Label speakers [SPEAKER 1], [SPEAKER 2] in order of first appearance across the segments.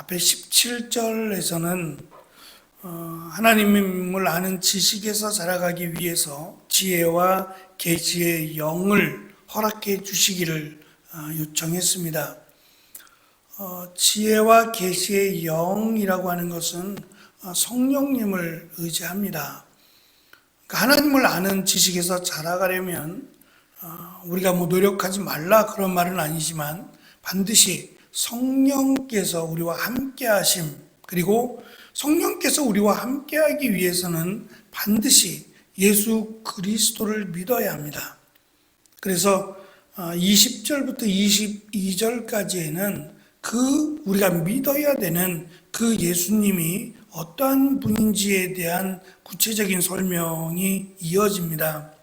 [SPEAKER 1] 앞에 17절에서는 하나님을 아는 지식에서 자라가기 위해서 지혜와 계시의 영을 허락해 주시기를 요청했습니다. 지혜와 계시의 영이라고 하는 것은 성령님을 의지합니다. 그러니까 하나님을 아는 지식에서 자라가려면 우리가 노력하지 말라 그런 말은 아니지만 반드시 성령께서 우리와 함께 하심, 그리고 성령께서 우리와 함께 하기 위해서는 반드시 예수 그리스도를 믿어야 합니다. 그래서 20절부터 22절까지에는 우리가 믿어야 되는 그 예수님이 어떠한 분인지에 대한 구체적인 설명이 이어집니다.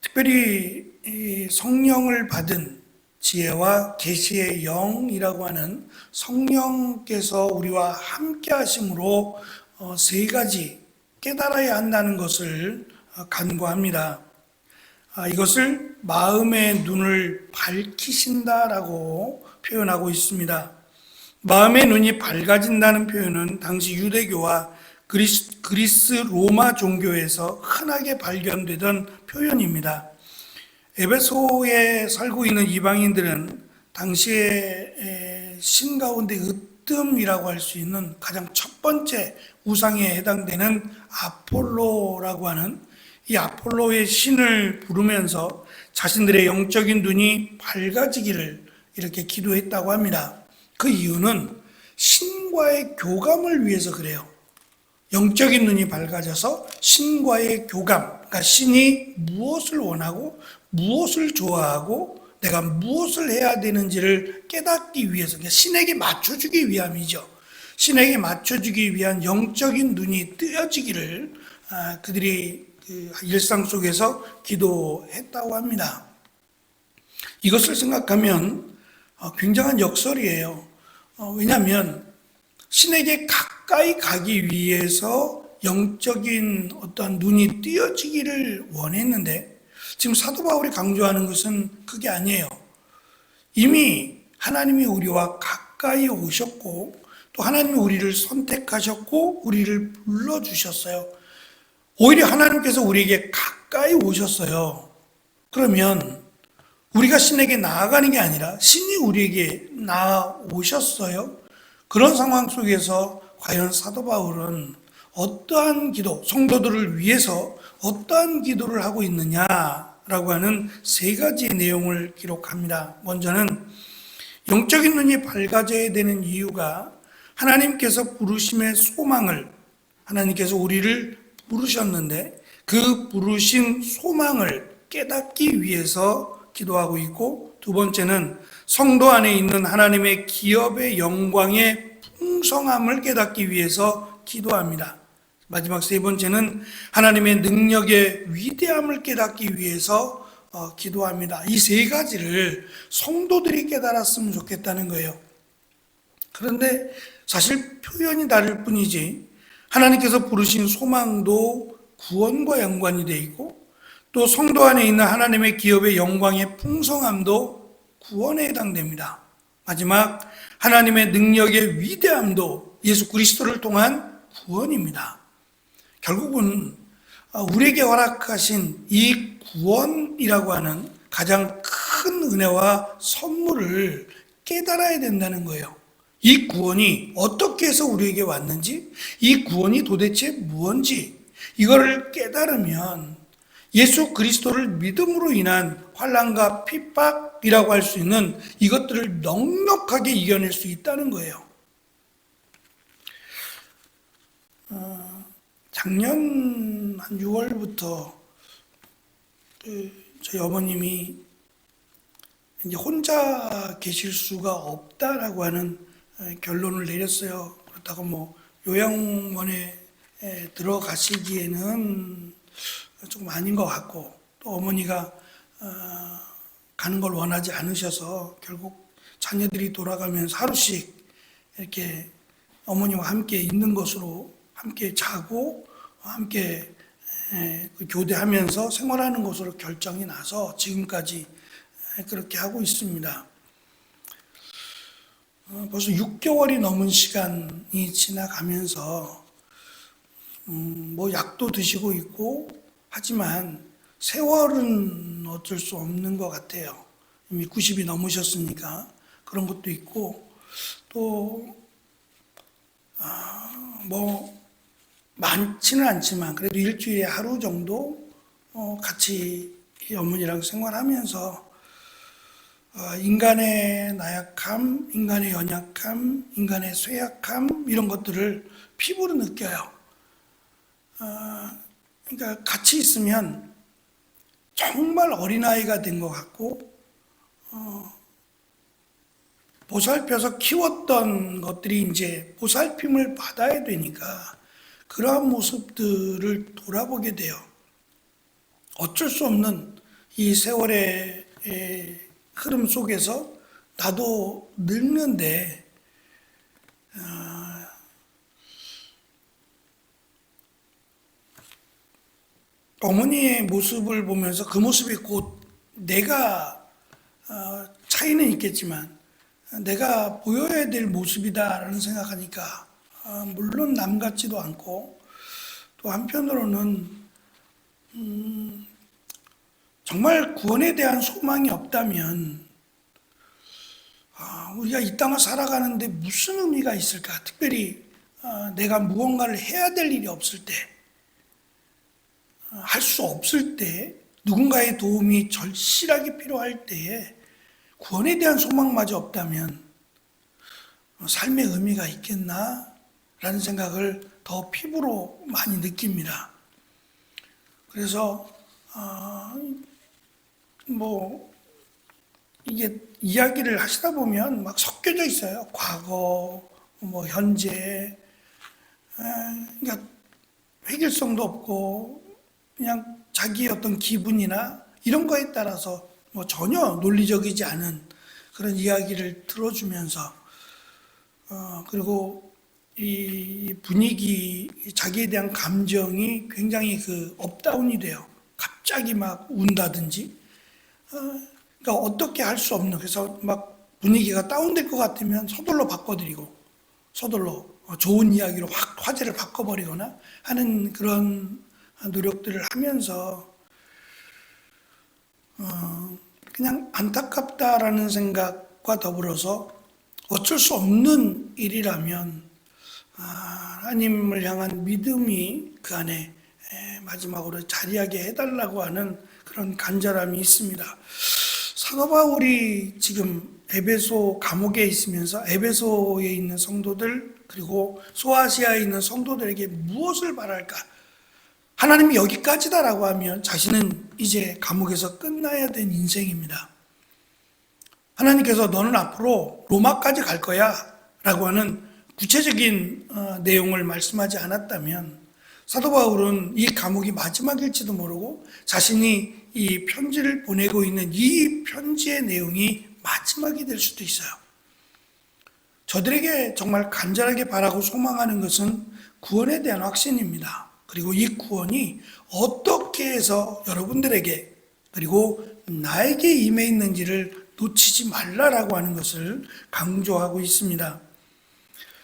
[SPEAKER 1] 특별히 성령을 받은 지혜와 계시의 영이라고 하는 성령께서 우리와 함께 하심으로 세 가지 깨달아야 한다는 것을 간구합니다. 이것을 마음의 눈을 밝히신다라고 표현하고 있습니다. 마음의 눈이 밝아진다는 표현은 당시 유대교와 그리스 로마 종교에서 흔하게 발견되던 표현입니다. 에베소에 살고 있는 이방인들은 당시에 신 가운데 으뜸이라고 할 수 있는 가장 첫 번째 우상에 해당되는 아폴로라고 하는 이 아폴로의 신을 부르면서 자신들의 영적인 눈이 밝아지기를 이렇게 기도했다고 합니다. 그 이유는 신과의 교감을 위해서 그래요. 영적인 눈이 밝아져서 신과의 교감, 그러니까 신이 무엇을 원하고 무엇을 좋아하고 내가 무엇을 해야 되는지를 깨닫기 위해서, 그러니까 신에게 맞춰주기 위함이죠. 신에게 맞춰주기 위한 영적인 눈이 뜨여지기를 그들이 일상 속에서 기도했다고 합니다. 이것을 생각하면 굉장한 역설이에요. 왜냐하면 신에게 가까이 가기 위해서 영적인 어떤 눈이 띄어지기를 원했는데 지금 사도 바울이 강조하는 것은 그게 아니에요. 이미 하나님이 우리와 가까이 오셨고 또 하나님이 우리를 선택하셨고 우리를 불러주셨어요. 오히려 하나님께서 우리에게 가까이 오셨어요. 그러면 우리가 신에게 나아가는 게 아니라 신이 우리에게 나아오셨어요. 그런 상황 속에서 과연 사도 바울은 어떠한 기도, 성도들을 위해서 어떠한 기도를 하고 있느냐라고 하는 세 가지의 내용을 기록합니다. 먼저는 영적인 눈이 밝아져야 되는 이유가 하나님께서 부르심의 소망을, 하나님께서 우리를 부르셨는데 그 부르신 소망을 깨닫기 위해서 기도하고 있고, 두 번째는 성도 안에 있는 하나님의 기업의 영광의 풍성함을 깨닫기 위해서 기도합니다. 마지막 세 번째는 하나님의 능력의 위대함을 깨닫기 위해서 기도합니다. 이 세 가지를 성도들이 깨달았으면 좋겠다는 거예요. 그런데 사실 표현이 다를 뿐이지 하나님께서 부르신 소망도 구원과 연관이 되어 있고 또 성도 안에 있는 하나님의 기업의 영광의 풍성함도 구원에 해당됩니다. 마지막 하나님의 능력의 위대함도 예수 그리스도를 통한 구원입니다. 결국은 우리에게 허락하신 이 구원이라고 하는 가장 큰 은혜와 선물을 깨달아야 된다는 거예요. 이 구원이 어떻게 해서 우리에게 왔는지, 이 구원이 도대체 무엇인지 이거를 깨달으면 예수 그리스도를 믿음으로 인한 환난과 핍박이라고 할 수 있는 이것들을 넉넉하게 이겨낼 수 있다는 거예요. 작년 한 6월부터 저희 어머님이 이제 혼자 계실 수가 없다라고 하는 결론을 내렸어요. 그렇다고 요양원에 들어가시기에는 조금 아닌 것 같고 또 어머니가 가는 걸 원하지 않으셔서 결국 자녀들이 돌아가면서 하루씩 이렇게 어머니와 함께 있는 것으로 함께 자고 함께 교대하면서 생활하는 것으로 결정이 나서 지금까지 그렇게 하고 있습니다. 벌써 6개월이 넘은 시간이 지나가면서 뭐 약도 드시고 있고 하지만 세월은 어쩔 수 없는 것 같아요. 이미 90이 넘으셨으니까 그런 것도 있고 또 뭐 많지는 않지만 그래도 일주일에 하루 정도 같이 이 어머니랑 생활하면서 인간의 나약함, 인간의 연약함, 인간의 쇠약함 이런 것들을 피부로 느껴요. 그러니까 같이 있으면 정말 어린아이가 된 것 같고 보살펴서 키웠던 것들이 이제 보살핌을 받아야 되니까 그러한 모습들을 돌아보게 돼요. 어쩔 수 없는 이 세월의 흐름 속에서 나도 늙는데 어머니의 모습을 보면서 그 모습이 곧 내가 차이는 있겠지만 내가 보여야 될 모습이다라는 생각하니까 물론 남 같지도 않고 또 한편으로는 정말 구원에 대한 소망이 없다면 우리가 이 땅을 살아가는데 무슨 의미가 있을까? 특별히 내가 무언가를 해야 될 일이 없을 때, 할 수 없을 때, 누군가의 도움이 절실하게 필요할 때에 구원에 대한 소망마저 없다면 삶의 의미가 있겠나? 라는 생각을 더 피부로 많이 느낍니다. 그래서 뭐 이게 이야기를 하시다 보면 막 섞여져 있어요. 과거, 뭐 현재, 그러니까 획일성도 없고 그냥 자기의 어떤 기분이나 이런 거에 따라서 뭐 전혀 논리적이지 않은 그런 이야기를 들어주면서 그리고 이 분위기, 자기에 대한 감정이 굉장히 그 업다운이 돼요. 갑자기 막 운다든지, 그러니까 어떻게 할 수 없는, 그래서 막 분위기가 다운될 것 같으면 서둘러 바꿔드리고, 서둘러 좋은 이야기로 확 화제를 바꿔버리거나 하는 그런 노력들을 하면서 그냥 안타깝다라는 생각과 더불어서 어쩔 수 없는 일이라면 하나님을 향한 믿음이 그 안에 마지막으로 자리하게 해달라고 하는 그런 간절함이 있습니다. 사도 바울이 지금 에베소 감옥에 있으면서 에베소에 있는 성도들 그리고 소아시아에 있는 성도들에게 무엇을 바랄까? 하나님이 여기까지다라고 하면 자신은 이제 감옥에서 끝나야 된 인생입니다. 하나님께서 너는 앞으로 로마까지 갈 거야 라고 하는 구체적인 내용을 말씀하지 않았다면 사도 바울은 이 감옥이 마지막일지도 모르고 자신이 이 편지를 보내고 있는 이 편지의 내용이 마지막이 될 수도 있어요. 저들에게 정말 간절하게 바라고 소망하는 것은 구원에 대한 확신입니다. 그리고 이 구원이 어떻게 해서 여러분들에게 그리고 나에게 임해 있는지를 놓치지 말라라고 하는 것을 강조하고 있습니다.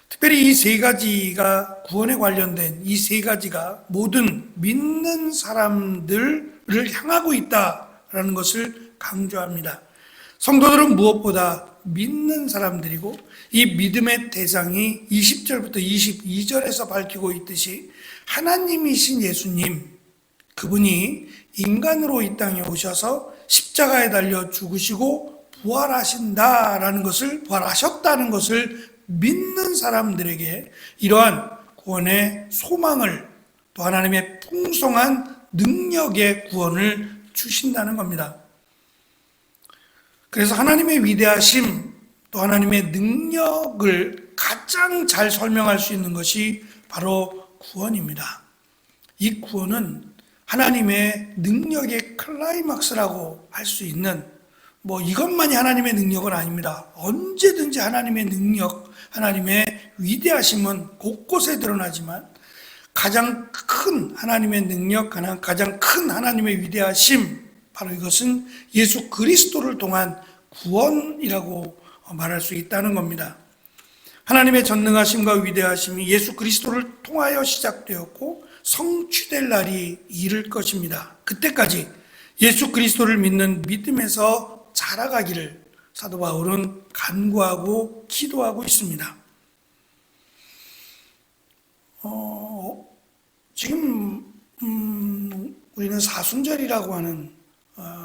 [SPEAKER 1] 특별히 이 세 가지가 구원에 관련된 이 세 가지가 모든 믿는 사람들을 향하고 있다라는 것을 강조합니다. 성도들은 무엇보다 믿는 사람들이고 이 믿음의 대상이 20절부터 22절에서 밝히고 있듯이 하나님이신 예수님, 그분이 인간으로 이 땅에 오셔서 십자가에 달려 죽으시고 부활하신다라는 것을, 부활하셨다는 것을 믿는 사람들에게 이러한 구원의 소망을 또 하나님의 풍성한 능력의 구원을 주신다는 겁니다. 그래서 하나님의 위대하심 또 하나님의 능력을 가장 잘 설명할 수 있는 것이 바로 구원입니다. 이 구원은 하나님의 능력의 클라이막스라고 할 수 있는 뭐 이것만이 하나님의 능력은 아닙니다. 언제든지 하나님의 능력, 하나님의 위대하심은 곳곳에 드러나지만 가장 큰 하나님의 능력, 가장 큰 하나님의 위대하심, 바로 이것은 예수 그리스도를 통한 구원이라고 말할 수 있다는 겁니다. 하나님의 전능하심과 위대하심이 예수 그리스도를 통하여 시작되었고 성취될 날이 이를 것입니다. 그때까지 예수 그리스도를 믿는 믿음에서 자라가기를 사도 바울은 간구하고 기도하고 있습니다. 지금 우리는 사순절이라고 하는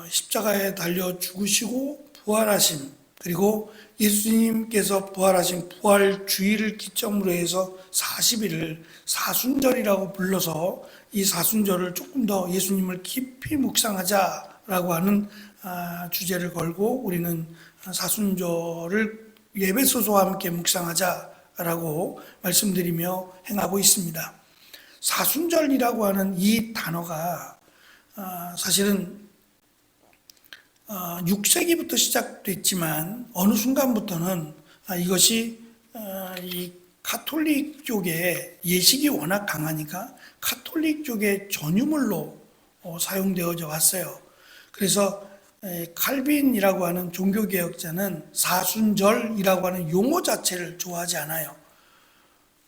[SPEAKER 1] 십자가에 달려 죽으시고 부활하심, 그리고 예수님께서 부활하신 부활주의를 기점으로 해서 40일을 사순절이라고 불러서 이 사순절을 조금 더 예수님을 깊이 묵상하자라고 하는 주제를 걸고 우리는 사순절을 예배소서와 함께 묵상하자라고 말씀드리며 행하고 있습니다. 사순절이라고 하는 이 단어가 사실은 6세기부터 시작됐지만 어느 순간부터는 이것이 이 가톨릭 쪽에 예식이 워낙 강하니까 가톨릭 쪽의 전유물로 사용되어져 왔어요. 그래서 칼빈이라고 하는 종교개혁자는 사순절이라고 하는 용어 자체를 좋아하지 않아요.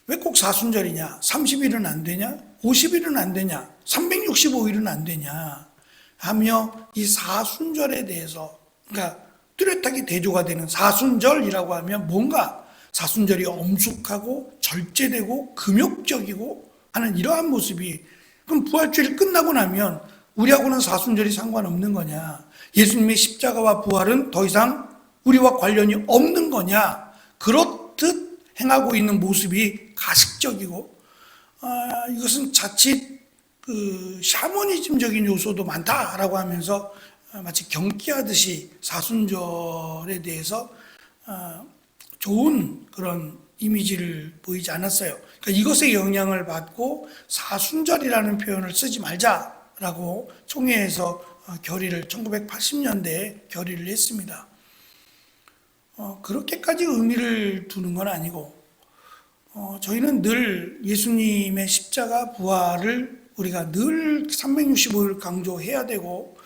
[SPEAKER 1] 왜 꼭 사순절이냐? 30일은 안 되냐? 50일은 안 되냐? 365일은 안 되냐? 하며 이 사순절에 대해서, 그러니까 뚜렷하게 대조가 되는 사순절이라고 하면 뭔가 사순절이 엄숙하고 절제되고 금욕적이고 하는 이러한 모습이, 그럼 부활주일 끝나고 나면 우리하고는 사순절이 상관없는 거냐? 예수님의 십자가와 부활은 더 이상 우리와 관련이 없는 거냐? 그렇듯 행하고 있는 모습이 가식적이고, 이것은 자칫 샤머니즘적인 요소도 많다라고 하면서 마치 경기하듯이 사순절에 대해서 좋은 그런 이미지를 보이지 않았어요. 그러니까 이것에 영향을 받고 사순절이라는 표현을 쓰지 말자라고 총회에서 결의를 1980년대에 결의를 했습니다. 그렇게까지 의미를 두는 건 아니고, 저희는 늘 예수님의 십자가 부활을 우리가 늘 365일 강조해야 되고,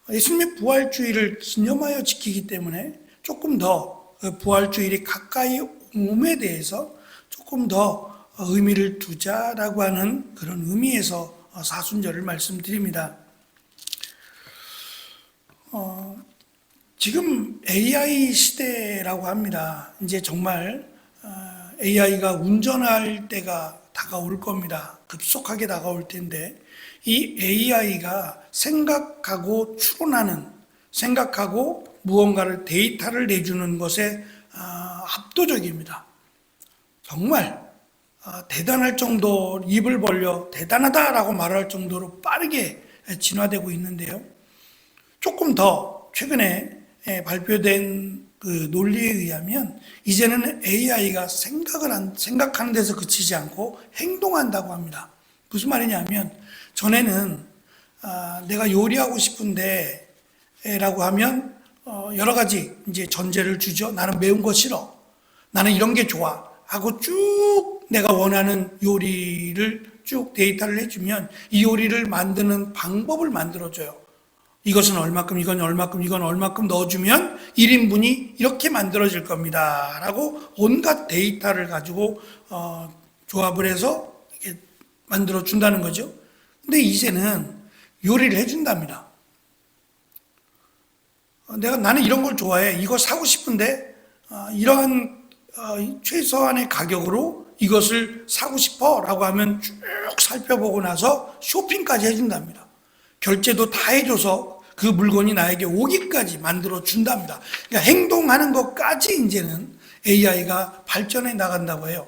[SPEAKER 1] 예수님의 부활주의를 기념하여 지키기 때문에 조금 더 부활주일이 가까이 옴에 대해서 조금 더 의미를 두자라고 하는 그런 의미에서 사순절을 말씀드립니다. 지금 AI 시대라고 합니다. 이제 정말 AI가 운전할 때가 다가올 겁니다. 급속하게 다가올 텐데, 이 AI가 생각하고 추론하는, 생각하고 무언가를 데이터를 내주는 것에 압도적입니다. 정말 대단할 정도, 입을 벌려 대단하다라고 말할 정도로 빠르게 진화되고 있는데요. 조금 더 최근에 발표된 그 논리에 의하면 이제는 AI가 생각하는 데서 그치지 않고 행동한다고 합니다. 무슨 말이냐면, 전에는 내가 요리하고 싶은데 라고 하면 여러 가지 이제 전제를 주죠. 나는 매운 거 싫어, 나는 이런 게 좋아 하고 쭉 내가 원하는 요리를 쭉 데이터를 해주면 이 요리를 만드는 방법을 만들어줘요. 이것은 얼마큼, 이건 얼마큼, 이건 얼마큼 넣어주면 1인분이 이렇게 만들어질 겁니다 라고 온갖 데이터를 가지고 조합을 해서 이렇게 만들어 준다는 거죠. 근데 이제는 요리를 해준답니다. 나는 이런 걸 좋아해, 이거 사고 싶은데 이러한 최소한의 가격으로 이것을 사고 싶어 라고 하면 쭉 살펴보고 나서 쇼핑까지 해준답니다. 결제도 다 해줘서 그 물건이 나에게 오기까지 만들어 준답니다. 그러니까 행동하는 것까지 이제는 AI가 발전해 나간다고 해요.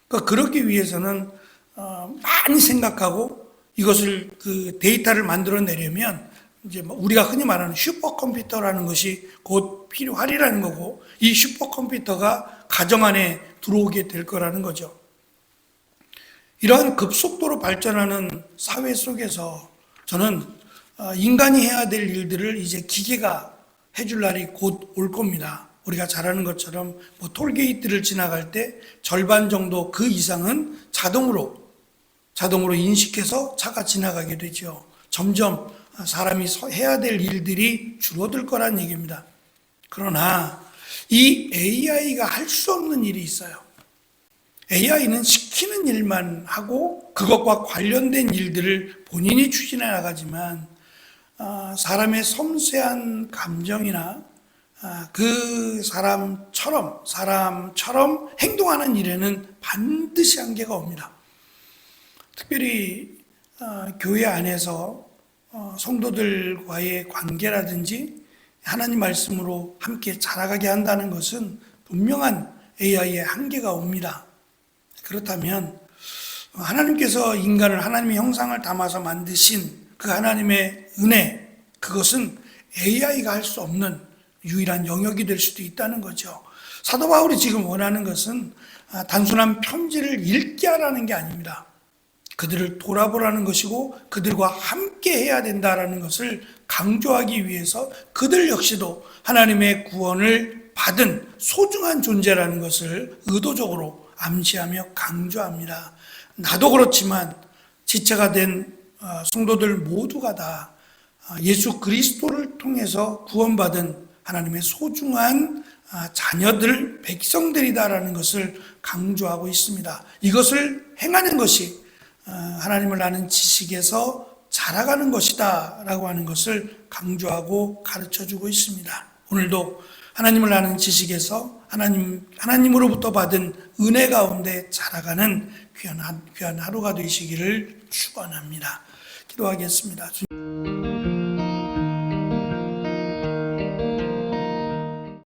[SPEAKER 1] 그러니까 그러기 위해서는 많이 생각하고 이것을 그 데이터를 만들어 내려면 이제 우리가 흔히 말하는 슈퍼컴퓨터라는 것이 곧 필요하리라는 거고, 이 슈퍼컴퓨터가 가정 안에 들어오게 될 거라는 거죠. 이러한 급속도로 발전하는 사회 속에서 저는 인간이 해야 될 일들을 이제 기계가 해줄 날이 곧 올 겁니다. 우리가 잘 아는 것처럼 톨게이트를 지나갈 때 절반 정도 그 이상은 자동으로 인식해서 차가 지나가게 되죠. 점점 사람이 해야 될 일들이 줄어들 거란 얘기입니다. 그러나 이 AI가 할 수 없는 일이 있어요. AI는 시키는 일만 하고 그것과 관련된 일들을 본인이 추진해 나가지만 사람의 섬세한 감정이나 그 사람처럼 행동하는 일에는 반드시 한계가 옵니다. 특별히 교회 안에서 성도들과의 관계라든지 하나님 말씀으로 함께 자라가게 한다는 것은 분명한 AI의 한계가 옵니다. 그렇다면 하나님께서 인간을 하나님의 형상을 담아서 만드신 그 하나님의 은혜, 그것은 AI가 할 수 없는 유일한 영역이 될 수도 있다는 거죠. 사도 바울이 지금 원하는 것은 단순한 편지를 읽게 하라는 게 아닙니다. 그들을 돌아보라는 것이고 그들과 함께 해야 된다는 것을 강조하기 위해서 그들 역시도 하나님의 구원을 받은 소중한 존재라는 것을 의도적으로 암시하며 강조합니다. 나도 그렇지만 지체가 된 성도들 모두가 다 예수 그리스도를 통해서 구원받은 하나님의 소중한 자녀들, 백성들이다라는 것을 강조하고 있습니다. 이것을 행하는 것이 하나님을 아는 지식에서 자라가는 것이다 라고 하는 것을 강조하고 가르쳐주고 있습니다. 오늘도 하나님을 아는 지식에서 하나님으로부터 받은 은혜 가운데 자라가는 귀한 하루가 되시기를 축원합니다. 기도하겠습니다.